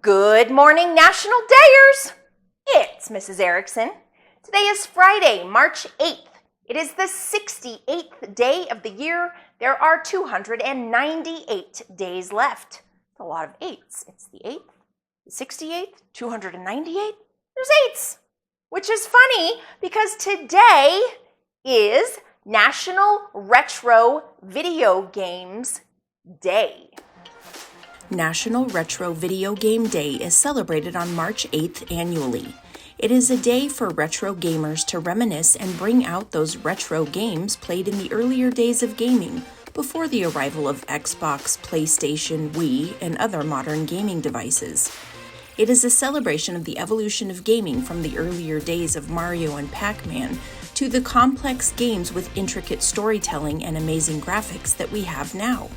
Good morning, National Dayers! It's Mrs. Erickson. Today is Friday, March 8th. It is the 68th day of the year. There are 298 days left. It's a lot of eights. It's the 8th, the 68th, 298. There's eights, which is funny because today is National Retro Video Games Day. National Retro Video Game Day is celebrated on March 8th annually. It is a day for retro gamers to reminisce and bring out those retro games played in the earlier days of gaming, before the arrival of Xbox, PlayStation, Wii, and other modern gaming devices. It is a celebration of the evolution of gaming from the earlier days of Mario and Pac-Man to the complex games with intricate storytelling and amazing graphics that we have now.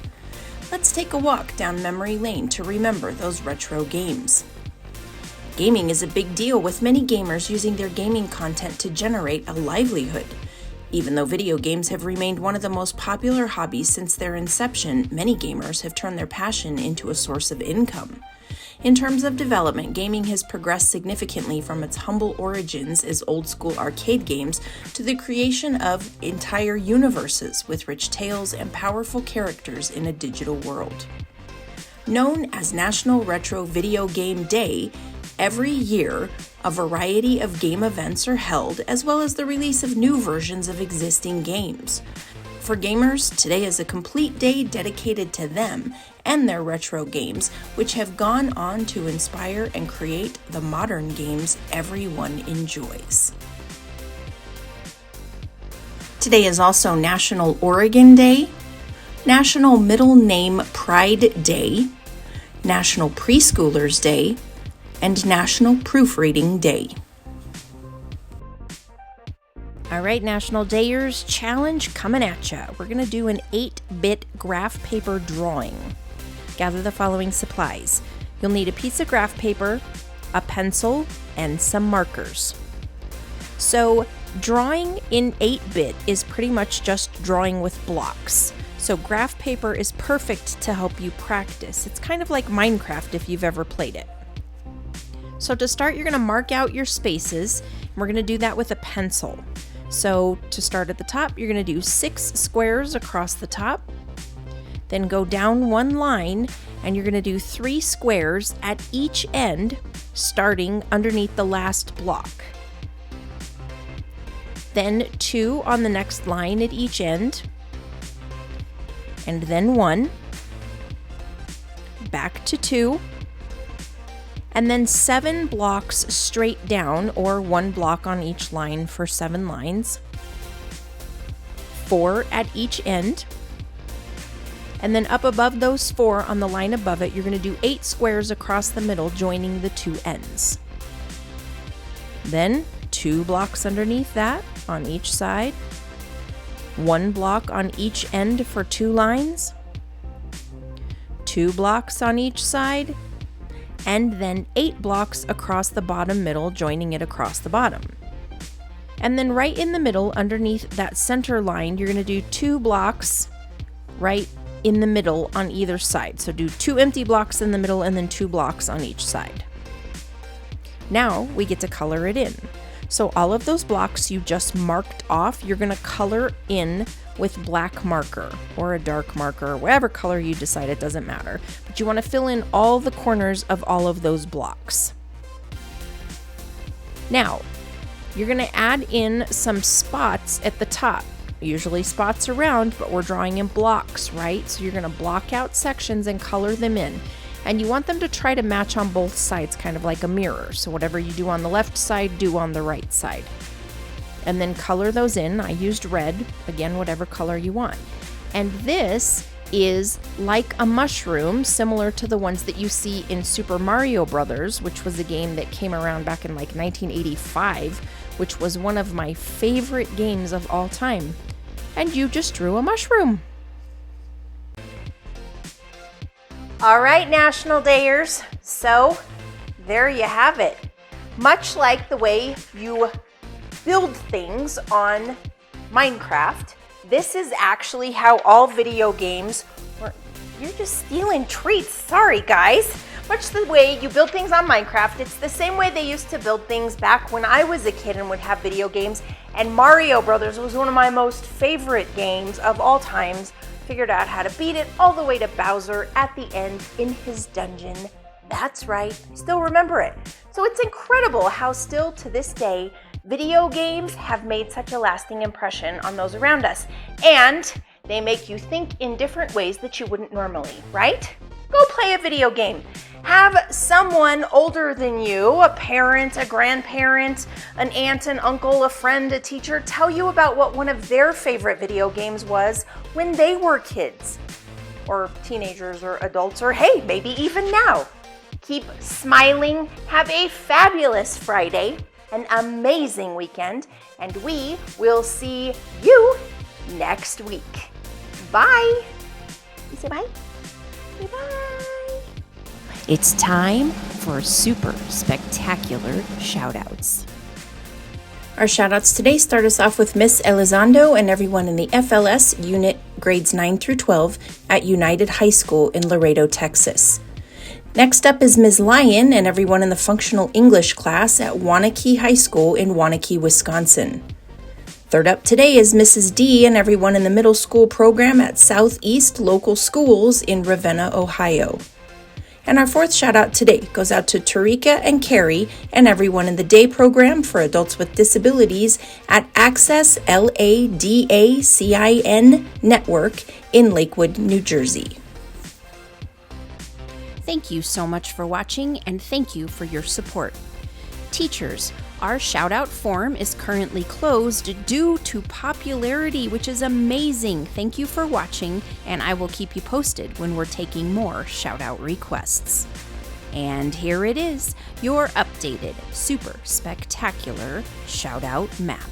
Let's take a walk down memory lane to remember those retro games. Gaming is a big deal, with many gamers using their gaming content to generate a livelihood. Even though video games have remained one of the most popular hobbies since their inception, many gamers have turned their passion into a source of income. In terms of development, gaming has progressed significantly from its humble origins as old-school arcade games to the creation of entire universes with rich tales and powerful characters in a digital world. Known as National Retro Video Game Day, every year a variety of game events are held, as well as the release of new versions of existing games. For gamers, today is a complete day dedicated to them and their retro games, which have gone on to inspire and create the modern games everyone enjoys. Today is also National Oregon Day, National Middle Name Pride Day, National Preschoolers Day, and National Proofreading Day. All right, National Dayers, challenge coming at ya. We're going to do an 8-bit graph paper drawing. Gather the following supplies. You'll need a piece of graph paper, a pencil, and some markers. So drawing in 8-bit is pretty much just drawing with blocks. So graph paper is perfect to help you practice. It's kind of like Minecraft if you've ever played it. So to start, you're going to mark out your spaces, and we're going to do that with a pencil. So to start at the top, you're going to do 6 squares across the top, then go down one line, and you're going to do 3 squares at each end, starting underneath the last block. Then 2 on the next line at each end, and then 1, back to 2, and then 7 blocks straight down, or 1 block on each line for 7 lines, 4 at each end, and then up above those 4 on the line above it, you're going to do 8 squares across the middle, joining the 2 ends. Then 2 blocks underneath that on each side, 1 block on each end for 2 lines, 2 blocks on each side, and then 8 blocks across the bottom middle, joining it across the bottom. And then right in the middle, underneath that center line, you're going to do 2 blocks right in the middle on either side. So do 2 empty blocks in the middle and then 2 blocks on each side. Now we get to color it in. So all of those blocks you just marked off, you're going to color in with black marker or a dark marker, whatever color you decide, it doesn't matter. But you want to fill in all the corners of all of those blocks. Now, you're going to add in some spots at the top. Usually spots around, but we're drawing in blocks, right? So you're going to block out sections and color them in. And you want them to try to match on both sides, kind of like a mirror. So whatever you do on the left side, do on the right side. And then color those in. I used red, again, whatever color you want. And this is like a mushroom, similar to the ones that you see in Super Mario Brothers, which was a game that came around back in like 1985, which was one of my favorite games of all time. And you just drew a mushroom. All right, National Dayers, so there you have it. Much like the way you build things on Minecraft, this is actually how all video games work. You're just stealing treats, sorry guys. Much the way you build things on Minecraft, it's the same way they used to build things back when I was a kid and would have video games. And Mario Brothers was one of my most favorite games of all times. Figured out how to beat it all the way to Bowser at the end in his dungeon. That's right, still remember it. So it's incredible how still to this day, video games have made such a lasting impression on those around us. And they make you think in different ways that you wouldn't normally, right? Go play a video game. Have someone older than you, a parent, a grandparent, an aunt, an uncle, a friend, a teacher, tell you about what one of their favorite video games was when they were kids, or teenagers, or adults, or hey, maybe even now. Keep smiling, have a fabulous Friday, an amazing weekend, and we will see you next week. Bye. You say bye? Say bye. It's time for super spectacular shoutouts. Our shoutouts today start us off with Miss Elizondo and everyone in the FLS unit grades 9 through 12 at United High School in Laredo, Texas. Next up is Ms. Lyon and everyone in the functional English class at Waunakee High School in Waunakee, Wisconsin. Third up today is Mrs. D and everyone in the middle school program at Southeast Local Schools in Ravenna, Ohio. And our fourth shout out today goes out to Tarika and Carrie and everyone in the day program for adults with disabilities at Access LADACIN Network in Lakewood, New Jersey. Thank you so much for watching, and thank you for your support. Teachers, our shout-out form is currently closed due to popularity, which is amazing. Thank you for watching, and I will keep you posted when we're taking more shout-out requests. And here it is, your updated, super spectacular shout-out map.